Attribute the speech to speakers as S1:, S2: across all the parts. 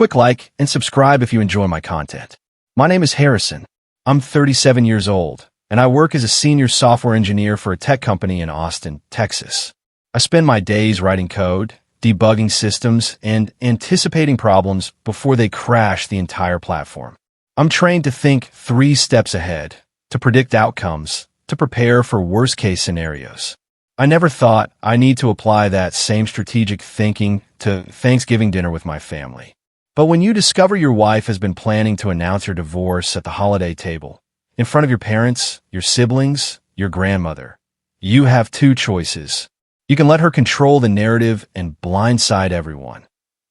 S1: quick like and subscribe if you enjoy my content. My name is Harrison. I'm 37 years old, and I work as a senior software engineer for a tech company in Austin, Texas. I spend my days writing code, debugging systems, and anticipating problems before they crash the entire platform. I'm trained to think 3 steps ahead, to predict outcomes, to prepare for worst-case scenarios. I never thought I need to apply that same strategic thinking to Thanksgiving dinner with my family. But when you discover your wife has been planning to announce her divorce at the holiday table, in front of your parents, your siblings, your grandmother, you have 2 choices. You can let her control the narrative and blindside everyone,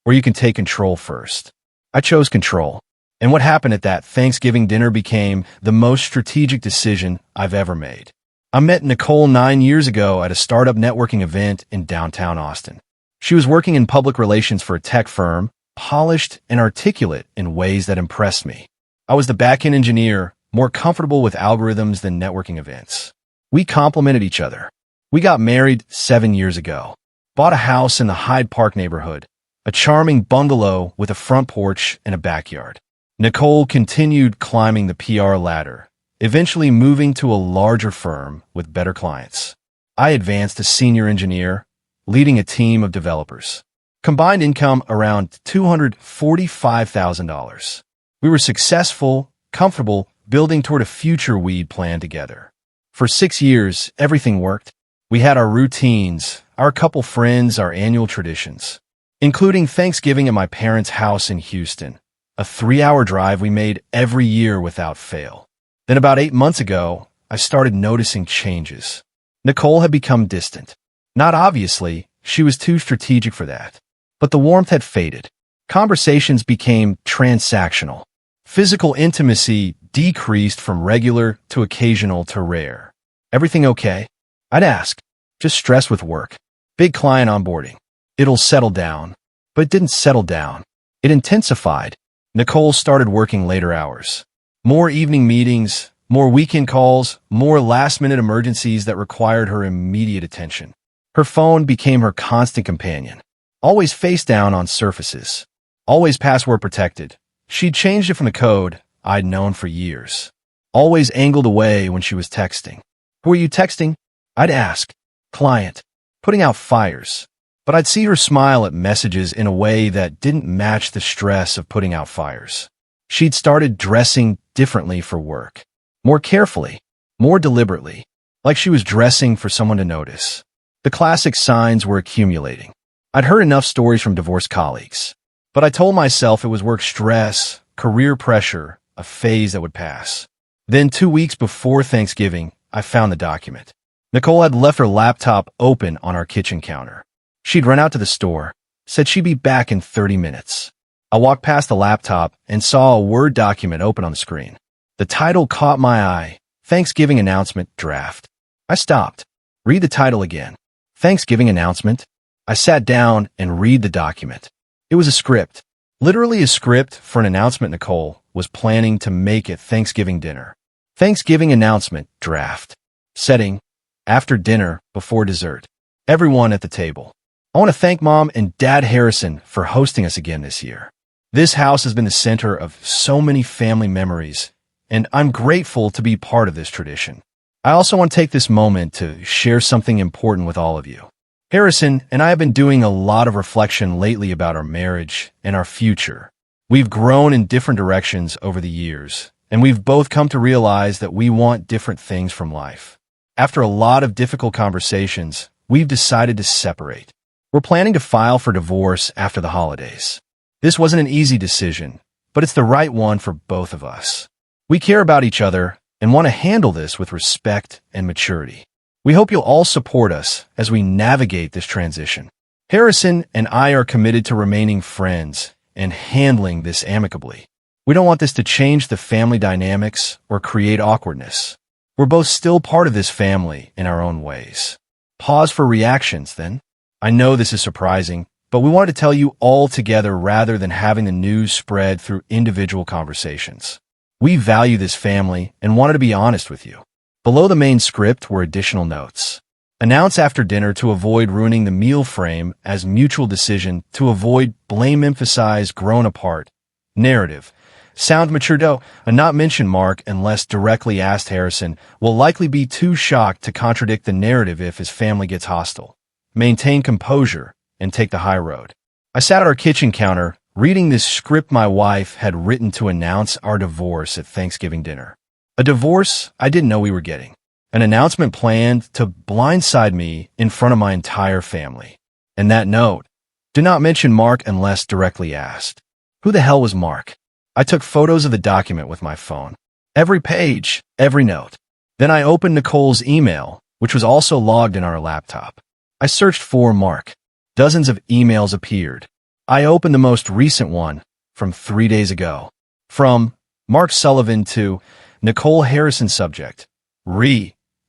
S1: or you can take control first. I chose control, and what happened at that Thanksgiving dinner became the most strategic decision I've ever made. I met Nicole 9 years ago at a startup networking event in downtown Austin. She was working in public relations for a tech firm, polished and articulate in ways that impressed me. I was the back-end engineer, more comfortable with algorithms than networking events. We complemented each other. We got married 7 years ago, bought a house in the Hyde Park neighborhood, a charming bungalow with a front porch and a backyard. Nicole continued climbing the PR ladder, eventually moving to a larger firm with better clients. I advanced to senior engineer, leading a team of developers. Combined income around $245,000. We were successful, comfortable, building toward a future we'd planned together. For 6 years, everything worked. We had our routines, our couple friends, our annual traditions, including Thanksgiving at my parents' house in Houston, a 3-hour drive we made every year without fail. Then about 8 months ago, I started noticing changes. Nicole had become distant. Not obviously, she was too strategic for that. But the warmth had faded. Conversations became transactional. Physical intimacy decreased from regular to occasional to rare. Everything okay? I'd ask. Just stressed with work. Big client onboarding. It'll settle down. But it didn't settle down. It intensified. Nicole started working later hours. More evening meetings, more weekend calls, more last-minute emergencies that required her immediate attention. Her phone became her constant companion. Always face down on surfaces. Always password protected. She'd changed it from the code I'd known for years. Always angled away when she was texting. Who are you texting? I'd ask. Client. Putting out fires. But I'd see her smile at messages in a way that didn't match the stress of putting out fires. She'd started dressing differently for work. More carefully. More deliberately. Like she was dressing for someone to notice. The classic signs were accumulating. I'd heard enough stories from divorced colleagues. But I told myself it was work stress, career pressure, a phase that would pass. Then 2 weeks before Thanksgiving, I found the document. Nicole had left her laptop open on our kitchen counter. She'd run out to the store, said she'd be back in 30 minutes. I walked past the laptop and saw a Word document open on the screen. The title caught my eye, Thanksgiving Announcement Draft. I stopped. Read the title again. Thanksgiving Announcement. I sat down and read the document. It was a script. Literally a script for an announcement Nicole was planning to make at Thanksgiving dinner. Thanksgiving Announcement Draft. Setting. After dinner, before dessert. Everyone at the table. I want to thank Mom and Dad Harrison for hosting us again this year. This house has been the center of so many family memories, and I'm grateful to be part of this tradition. I also want to take this moment to share something important with all of you. Harrison and I have been doing a lot of reflection lately about our marriage and our future. We've grown in different directions over the years, and we've both come to realize that we want different things from life. After a lot of difficult conversations, we've decided to separate. We're planning to file for divorce after the holidays. This wasn't an easy decision, but it's the right one for both of us. We care about each other and want to handle this with respect and maturity. We hope you'll all support us as we navigate this transition. Harrison and I are committed to remaining friends and handling this amicably. We don't want this to change the family dynamics or create awkwardness. We're both still part of this family in our own ways. Pause for reactions, then. I know this is surprising, but we wanted to tell you all together rather than having the news spread through individual conversations. We value this family and wanted to be honest with you. Below the main script were additional notes. Announce after dinner to avoid ruining the meal. Frame as mutual decision to avoid blame. Emphasize grown apart. Narrative. Sound mature though, and not mention Mark unless directly asked. Harrison will likely be too shocked to contradict the narrative if his family gets hostile. Maintain composure and take the high road. I sat at our kitchen counter, reading this script my wife had written to announce our divorce at Thanksgiving dinner. A divorce I didn't know we were getting. An announcement planned to blindside me in front of my entire family. And that note, do not mention Mark unless directly asked. Who the hell was Mark? I took photos of the document with my phone. Every page, every note. Then I opened Nicole's email, which was also logged in our laptop. I searched for Mark. Dozens of emails appeared. I opened the most recent one from 3 days ago. From Mark Sullivan to Nicole Harrison. Subject.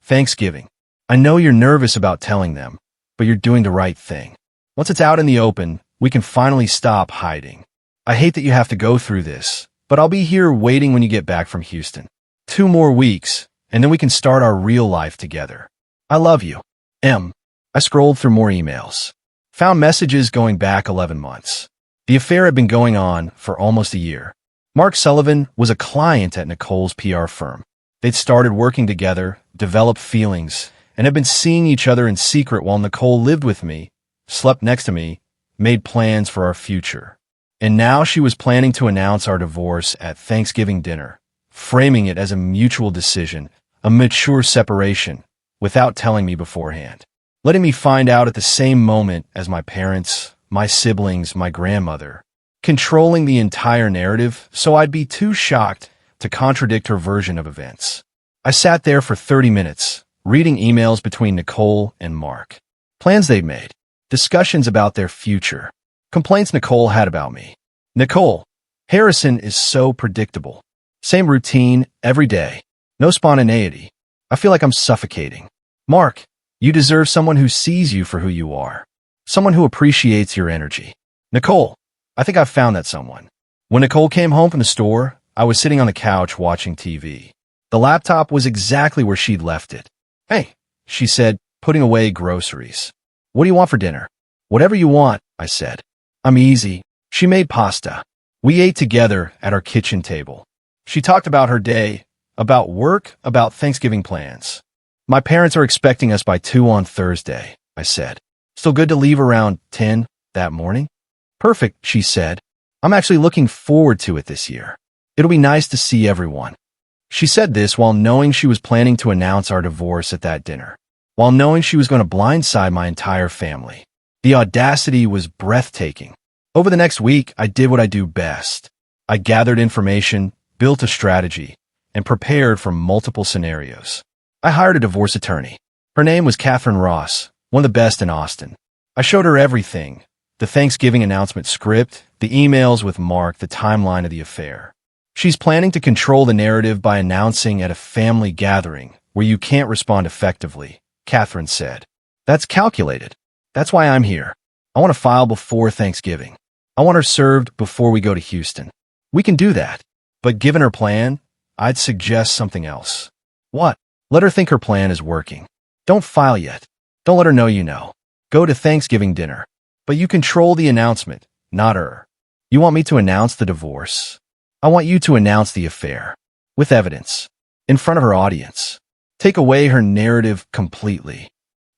S1: Thanksgiving. I know you're nervous about telling them, but you're doing the right thing. Once it's out in the open, we can finally stop hiding. I hate that you have to go through this, but I'll be here waiting when you get back from Houston. 2 more weeks, and then we can start our real life together. I love you. M. I scrolled through more emails. Found messages going back 11 months. The affair had been going on for almost a year. Mark Sullivan was a client at Nicole's PR firm. They'd started working together, developed feelings, and had been seeing each other in secret while Nicole lived with me, slept next to me, made plans for our future. And now she was planning to announce our divorce at Thanksgiving dinner, framing it as a mutual decision, a mature separation, without telling me beforehand. Letting me find out at the same moment as my parents, my siblings, my grandmother, controlling the entire narrative so I'd be too shocked to contradict her version of events. I sat there for 30 minutes, reading emails between Nicole and Mark. Plans they'd made, discussions about their future, complaints Nicole had about me. Nicole, Harrison is so predictable. Same routine every day. No spontaneity. I feel like I'm suffocating. Mark, you deserve someone who sees you for who you are. Someone who appreciates your energy. Nicole, I think I've found that someone. When Nicole came home from the store, I was sitting on the couch watching TV. The laptop was exactly where she'd left it. Hey, she said, putting away groceries. What do you want for dinner? Whatever you want, I said. I'm easy. She made pasta. We ate together at our kitchen table. She talked about her day, about work, about Thanksgiving plans. My parents are expecting us by 2 on Thursday, I said. Still good to leave around 10 that morning? Perfect, she said. I'm actually looking forward to it this year. It'll be nice to see everyone. She said this while knowing she was planning to announce our divorce at that dinner, while knowing she was going to blindside my entire family. The audacity was breathtaking. Over the next week, I did what I do best. I gathered information, built a strategy, and prepared for multiple scenarios. I hired a divorce attorney. Her name was Catherine Ross, one of the best in Austin. I showed her everything, the Thanksgiving announcement script, the emails with Mark, the timeline of the affair. She's planning to control the narrative by announcing at a family gathering where you can't respond effectively, Catherine said. That's calculated. That's why I'm here. I want to file before Thanksgiving. I want her served before we go to Houston. We can do that. But given her plan, I'd suggest something else. What? Let her think her plan is working. Don't file yet. Don't let her know you know. Go to Thanksgiving dinner. But you control the announcement, not her. You want me to announce the divorce? I want you to announce the affair. With evidence. In front of her audience. Take away her narrative completely.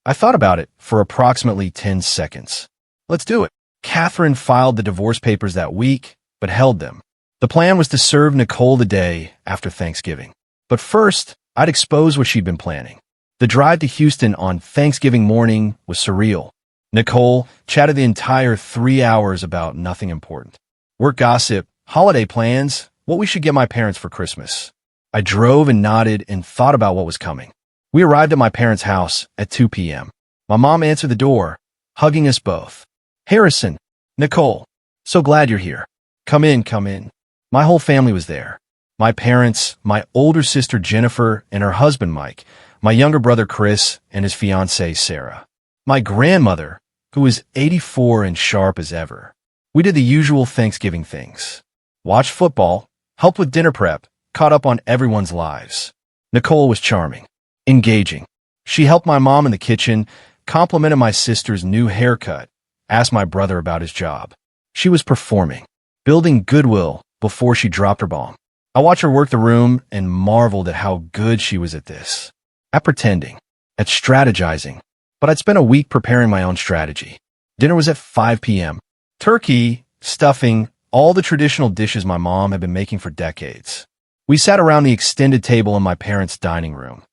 S1: I thought about it for approximately 10 seconds. Let's do it. Catherine filed the divorce papers that week, but held them. The plan was to serve Nicole the day after Thanksgiving. But first, I'd expose what she'd been planning. The drive to Houston on Thanksgiving morning was surreal. Nicole chatted the entire 3 hours about nothing important. Work gossip, holiday plans, what we should get my parents for Christmas. I drove and nodded and thought about what was coming. We arrived at my parents' house at 2 p.m. My mom answered the door, hugging us both. Harrison, Nicole, so glad you're here. Come in, come in. My whole family was there. My parents, my older sister Jennifer and her husband Mike, my younger brother Chris and his fiancée Sarah. My grandmother, who was 84 and sharp as ever. We did the usual Thanksgiving things. Watched football, helped with dinner prep, caught up on everyone's lives. Nicole was charming, engaging, She helped my mom in the kitchen, complimented my sister's new haircut, asked my brother about his job. She was performing, building goodwill before she dropped her bomb. I watched her work the room and marveled at how good she was at this. At pretending, at strategizing. But I'd spent a week preparing my own strategy. Dinner was at 5 p.m. Turkey, stuffing, all the traditional dishes my mom had been making for decades. We sat around the extended table in my parents' dining room.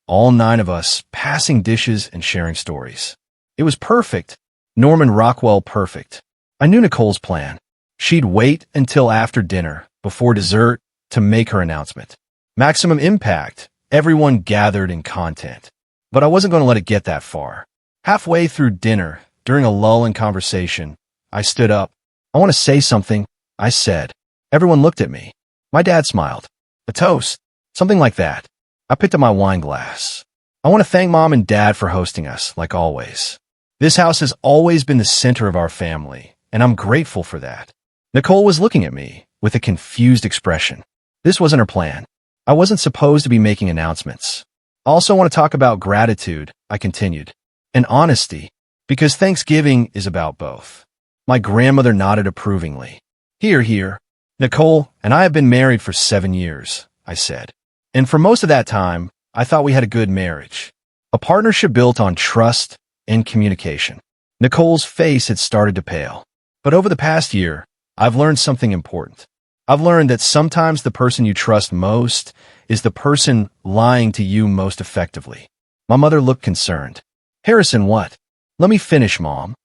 S1: All 9 of us, passing dishes and sharing stories. It was perfect. Norman Rockwell perfect. I knew Nicole's plan. She'd wait until after dinner, before dessert, to make her announcement. Maximum impact. Everyone gathered in content. But I wasn't going to let it get that far. Halfway through dinner, during a lull in conversation, I stood up. I want to say something, I said. Everyone looked at me. My dad smiled. A toast. Something like that. I picked up my wine glass. I want to thank Mom and Dad for hosting us, like always. This house has always been the center of our family, and I'm grateful for that. Nicole was looking at me with a confused expression. This wasn't her plan. I wasn't supposed to be making announcements. I also want to talk about gratitude, I continued, and honesty, because Thanksgiving is about both. My grandmother nodded approvingly. Hear, hear. Nicole and I have been married for 7 years, I said. And for most of that time, I thought we had a good marriage. A partnership built on trust and communication. Nicole's face had started to pale. But over the past year, I've learned something important. I've learned that sometimes the person you trust most is the person lying to you most effectively. My mother looked concerned. Harrison, what? Let me finish, Mom.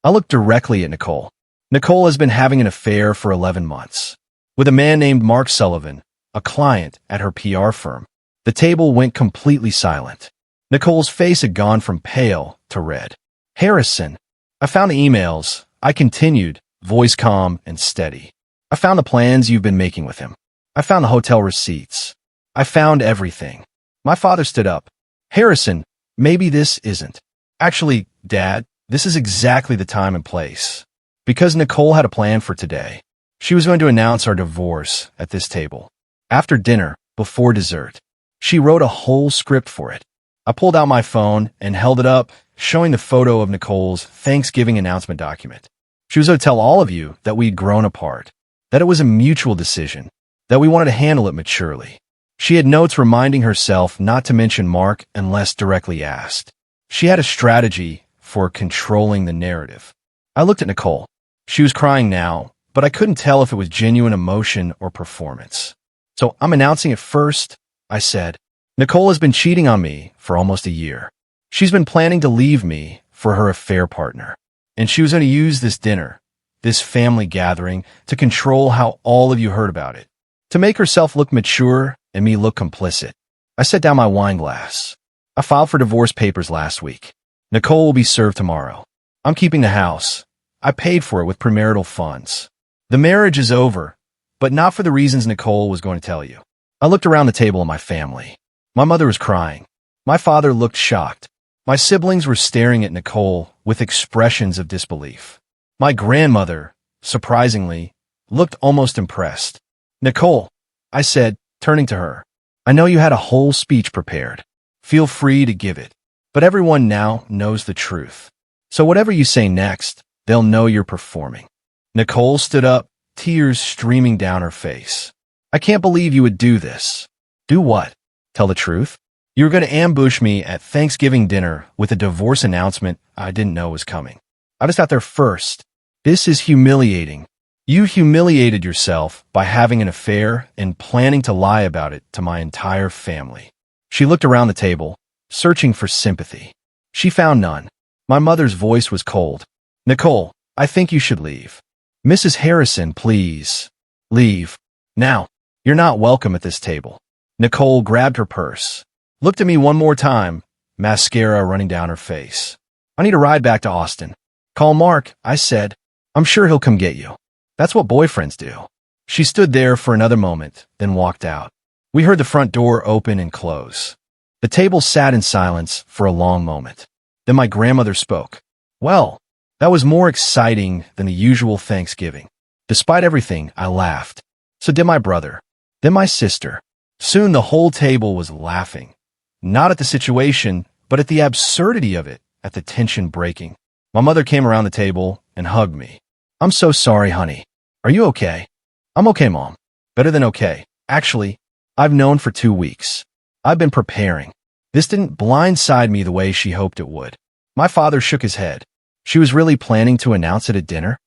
S1: I looked directly at Nicole. Nicole has been having an affair for 11 months. With a man named Mark Sullivan, a client at her PR firm. The table went completely silent. Nicole's face had gone from pale to red. Harrison. I found the emails. I continued, voice calm and steady. I found the plans you've been making with him. I found the hotel receipts. I found everything. My father stood up. Harrison, maybe this isn't. Actually, Dad, this is exactly the time and place. Because Nicole had a plan for today. She was going to announce our divorce at this table. After dinner, before dessert. She wrote a whole script for it. I pulled out my phone and held it up, showing the photo of Nicole's Thanksgiving announcement document. She was going to tell all of you that we'd grown apart, that it was a mutual decision, that we wanted to handle it maturely. She had notes reminding herself not to mention Mark unless directly asked. She had a strategy for controlling the narrative. I looked at Nicole. She was crying now, but I couldn't tell if it was genuine emotion or performance. So I'm announcing it first, I said. Nicole has been cheating on me for almost a year. She's been planning to leave me for her affair partner. And she was going to use this dinner, this family gathering, to control how all of you heard about it. To make herself look mature and me look complicit. I set down my wine glass. I filed for divorce papers last week. Nicole will be served tomorrow. I'm keeping the house. I paid for it with premarital funds. The marriage is over. But not for the reasons Nicole was going to tell you. I looked around the table at my family. My mother was crying. My father looked shocked. My siblings were staring at Nicole with expressions of disbelief. My grandmother, surprisingly, looked almost impressed. Nicole, I said, turning to her, I know you had a whole speech prepared. Feel free to give it. But everyone now knows the truth. So whatever you say next, they'll know you're performing. Nicole stood up, tears streaming down her face. I can't believe you would do this. Do what? Tell the truth? You were going to ambush me at Thanksgiving dinner with a divorce announcement I didn't know was coming. I just got there first. This is humiliating. You humiliated yourself by having an affair and planning to lie about it to my entire family. She looked around the table, searching for sympathy. She found none. My mother's voice was cold. Nicole, I think you should leave. Mrs. Harrison, please. Leave. Now. You're not welcome at this table. Nicole grabbed her purse. Looked at me one more time, mascara running down her face. I need a ride back to Austin. Call Mark, I said. I'm sure he'll come get you. That's what boyfriends do. She stood there for another moment, then walked out. We heard the front door open and close. The table sat in silence for a long moment. Then my grandmother spoke. Well, that was more exciting than the usual Thanksgiving. Despite everything, I laughed. So did my brother. Then my sister. Soon the whole table was laughing. Not at the situation, but at the absurdity of it, at the tension breaking. My mother came around the table and hugged me. "I'm so sorry, honey. Are you okay?" "I'm okay, Mom. Better than okay. Actually, I've known for 2 weeks. I've been preparing." This didn't blindside me the way she hoped it would. My father shook his head. She was really planning to announce it at dinner?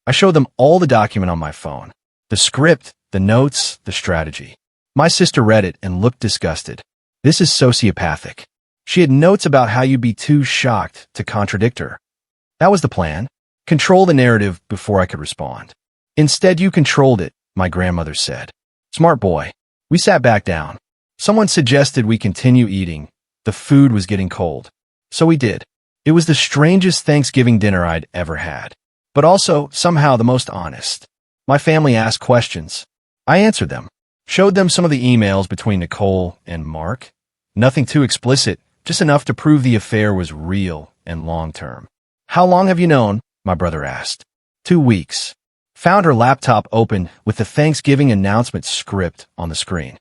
S1: I showed them all the document on my phone. The script, the notes, the strategy. My sister read it and looked disgusted. "This is sociopathic." She had notes about how you'd be too shocked to contradict her. That was the plan. Control the narrative before I could respond. "Instead, you controlled it," my grandmother said. "Smart boy." We sat back down. Someone suggested we continue eating. The food was getting cold. So we did. It was the strangest Thanksgiving dinner I'd ever had, but also somehow the most honest. My family asked questions. I answered them. Showed them some of the emails between Nicole and Mark. Nothing too explicit, just enough to prove the affair was real and long-term. "How long have you known?" my brother asked. 2 weeks. Found her laptop open with the Thanksgiving announcement script on the screen.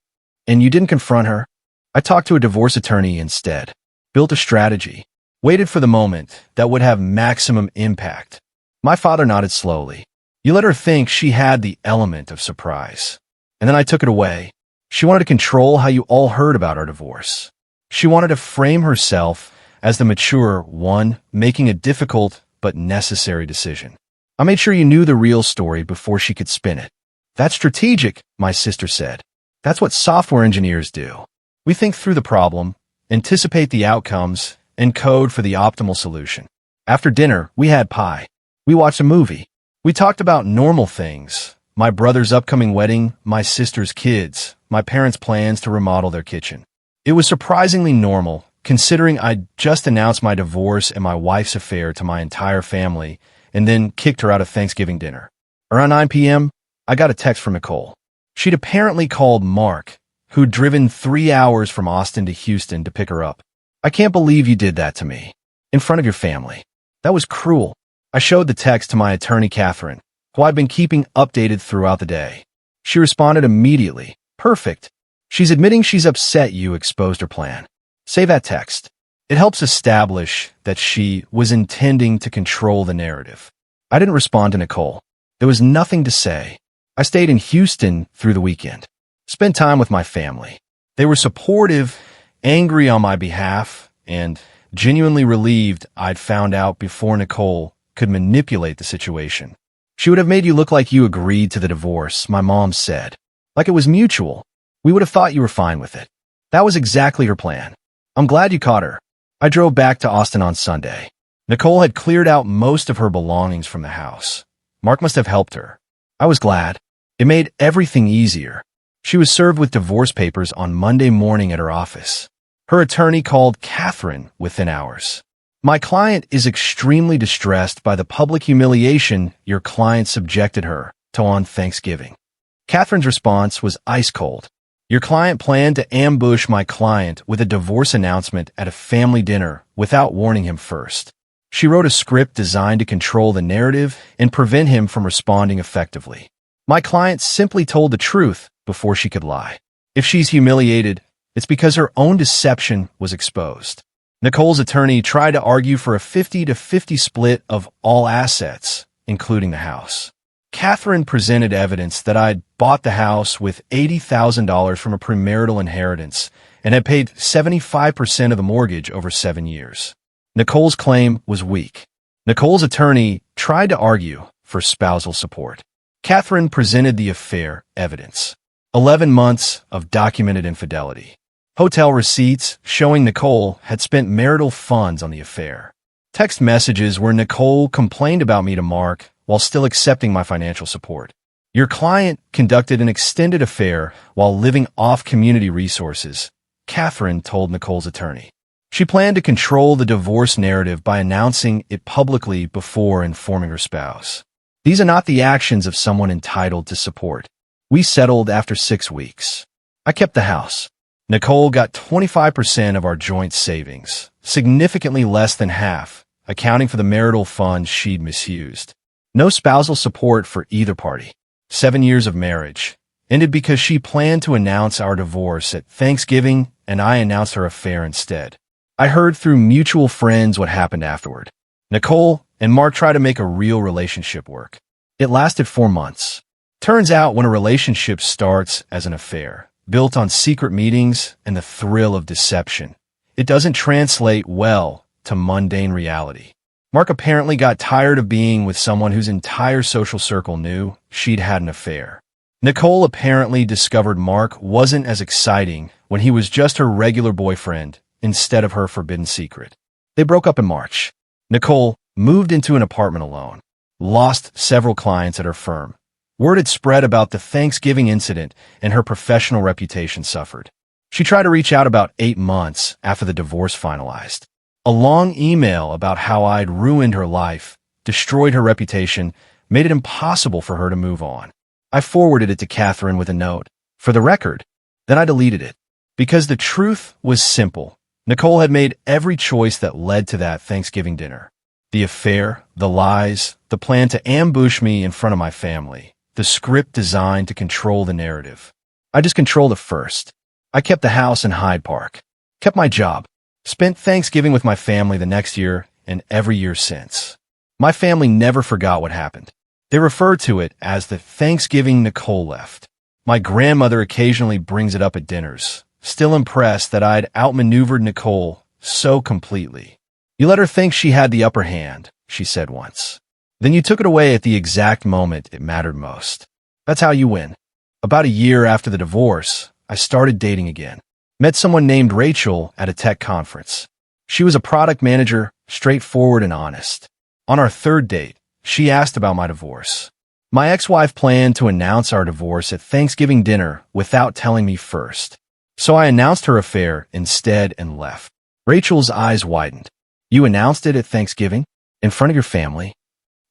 S1: "And you didn't confront her?" "I talked to a divorce attorney instead. Built a strategy. Waited for the moment that would have maximum impact." My father nodded slowly. "You let her think she had the element of surprise. And then I took it away. She wanted to control how you all heard about our divorce. She wanted to frame herself as the mature one, making a difficult but necessary decision. I made sure you knew the real story before she could spin it." "That's strategic," my sister said. "That's what software engineers do. We think through the problem, anticipate the outcomes, and code for the optimal solution." After dinner, we had pie. We watched a movie. We talked about normal things. My brother's upcoming wedding, my sister's kids, my parents' plans to remodel their kitchen. It was surprisingly normal, considering I'd just announced my divorce and my wife's affair to my entire family, and then kicked her out of Thanksgiving dinner. Around 9 p.m., I got a text from Nicole. She'd apparently called Mark, who'd driven 3 hours from Austin to Houston to pick her up. "I can't believe you did that to me. In front of your family. That was cruel." I showed the text to my attorney, Catherine, who I'd been keeping updated throughout the day. She responded immediately. "Perfect. She's admitting she's upset you exposed her plan. Save that text. It helps establish that she was intending to control the narrative." I didn't respond to Nicole. There was nothing to say. I stayed in Houston through the weekend. Spent time with my family. They were supportive, angry on my behalf, and genuinely relieved I'd found out before Nicole could manipulate the situation. "She would have made you look like you agreed to the divorce," my mom said. "Like it was mutual. We would have thought you were fine with it." That was exactly her plan. I'm glad you caught her. I drove back to Austin on Sunday. Nicole had cleared out most of her belongings from the house. Mark must have helped her. I was glad. It made everything easier. She was served with divorce papers on Monday morning at her office. Her attorney called Catherine within hours. "My client is extremely distressed by the public humiliation your client subjected her to on Thanksgiving." Catherine's response was ice cold. "Your client planned to ambush my client with a divorce announcement at a family dinner without warning him first. She wrote a script designed to control the narrative and prevent him from responding effectively. My client simply told the truth before she could lie. If she's humiliated, it's because her own deception was exposed." Nicole's attorney tried to argue for a 50-50 split of all assets, including the house. Catherine presented evidence that I'd bought the house with $80,000 from a premarital inheritance and had paid 75% of the mortgage over 7 years. Nicole's claim was weak. Nicole's attorney tried to argue for spousal support. Catherine presented the affair evidence. 11 months of documented infidelity. Hotel receipts showing Nicole had spent marital funds on the affair. Text messages where Nicole complained about me to Mark while still accepting my financial support. Your client conducted an extended affair while living off community resources, Catherine told Nicole's attorney. She planned to control the divorce narrative by announcing it publicly before informing her spouse. These are not the actions of someone entitled to support. We settled after 6 weeks. I kept the house. Nicole got 25% of our joint savings, significantly less than half, accounting for the marital funds she'd misused. No spousal support for either party. 7 years of marriage ended because she planned to announce our divorce at Thanksgiving and I announced her affair instead. I heard through mutual friends what happened afterward. Nicole and Mark tried to make a real relationship work. It lasted 4 months. Turns out when a relationship starts as an affair, built on secret meetings and the thrill of deception, it doesn't translate well to mundane reality. Mark apparently got tired of being with someone whose entire social circle knew she'd had an affair. Nicole apparently discovered Mark wasn't as exciting when he was just her regular boyfriend instead of her forbidden secret. They broke up in March. Nicole moved into an apartment alone, lost several clients at her firm. Word had spread about the Thanksgiving incident and her professional reputation suffered. She tried to reach out about 8 months after the divorce finalized. A long email about how I'd ruined her life, destroyed her reputation, made it impossible for her to move on. I forwarded it to Catherine with a note, "For the record." Then I deleted it. Because the truth was simple. Nicole had made every choice that led to that Thanksgiving dinner. The affair, the lies, the plan to ambush me in front of my family, the script designed to control the narrative. I just controlled it first. I kept the house in Hyde Park, kept my job, spent Thanksgiving with my family the next year and every year since. My family never forgot what happened. They refer to it as the Thanksgiving Nicole left. My grandmother occasionally brings it up at dinners, still impressed that I'd outmaneuvered Nicole so completely. "You let her think she had the upper hand," she said once. "Then you took it away at the exact moment it mattered most. That's how you win." About a year after the divorce, I started dating again. Met someone named Rachel at a tech conference. She was a product manager, straightforward and honest. On our 3rd date, she asked about my divorce. My ex-wife planned to announce our divorce at Thanksgiving dinner without telling me first. So I announced her affair instead and left. Rachel's eyes widened. "You announced it at Thanksgiving? In front of your family?"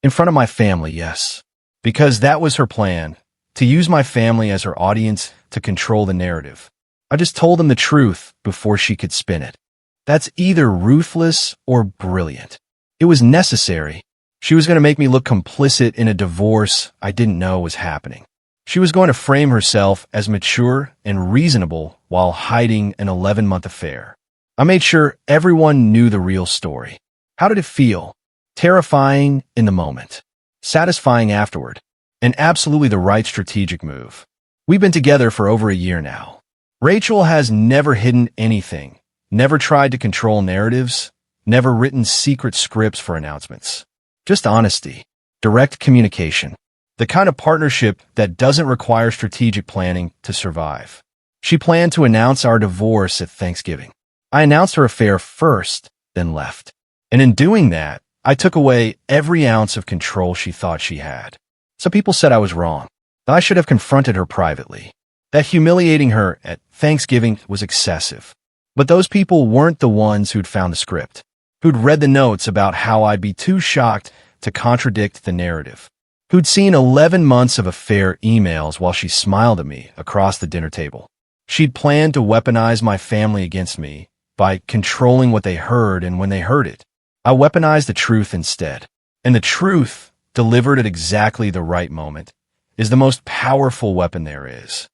S1: "In front of my family, yes." Because that was her plan, to use my family as her audience to control the narrative. I just told them the truth before she could spin it. That's either ruthless or brilliant. It was necessary. She was going to make me look complicit in a divorce I didn't know was happening. She was going to frame herself as mature and reasonable while hiding an 11-month affair. I made sure everyone knew the real story. How did it feel? Terrifying in the moment, satisfying afterward, and absolutely the right strategic move. We've been together for over a year now. Rachel has never hidden anything, never tried to control narratives, never written secret scripts for announcements. Just honesty, direct communication, the kind of partnership that doesn't require strategic planning to survive. She planned to announce our divorce at Thanksgiving. I announced her affair first, then left. And in doing that, I took away every ounce of control she thought she had. Some people said I was wrong, that I should have confronted her privately, that humiliating her at Thanksgiving was excessive. But those people weren't the ones who'd found the script, who'd read the notes about how I'd be too shocked to contradict the narrative, who'd seen 11 months of affair emails while she smiled at me across the dinner table. She'd planned to weaponize my family against me by controlling what they heard and when they heard it. I weaponized the truth instead. And the truth, delivered at exactly the right moment, is the most powerful weapon there is.